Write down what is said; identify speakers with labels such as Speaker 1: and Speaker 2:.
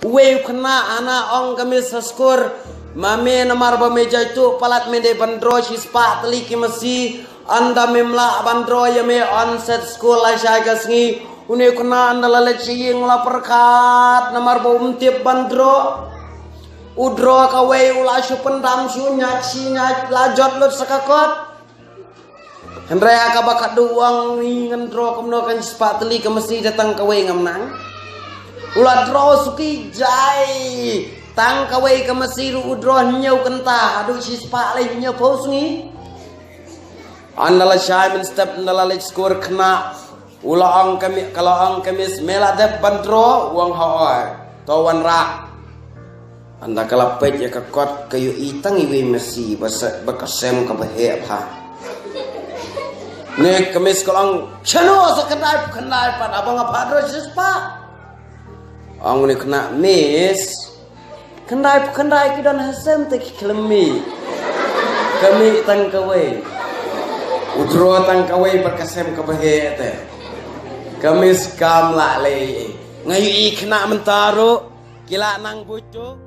Speaker 1: Wei kena anak ong kami saskur mame namar bameja itu palat mende bandro sispa teliki mesi anda memla bandro ya me on set school lai saya gasngi une kena anda lalet siying la perkat namar bom tiap bandro udro kawai ula su pendam su nyaci nyat lajot lut sakakot Hendra ka bakat duang ni ngendro kemno kan sispa teliki mesi datang kawai ngamnang ulah draw suki jai tang kawai ke Mesir udroh nyau kentah aduh sispa leh nyau pos ni andala syai men step andala leh skor kena ulah ang kami kalau ang kami mela dep bandro uang haoi tawan rak anda kalapet ya kakot kayu itang iwi Mesir bakasem ka bahe apa ne kami sekolah chano sakandai pan abang apa dro sispa ang ni kena mis kendai kidan hasem te klemi kami tang kawai udro tang kawai berkasem kabahe te kami skam la le ngayu i kena mentaro kila nang bucu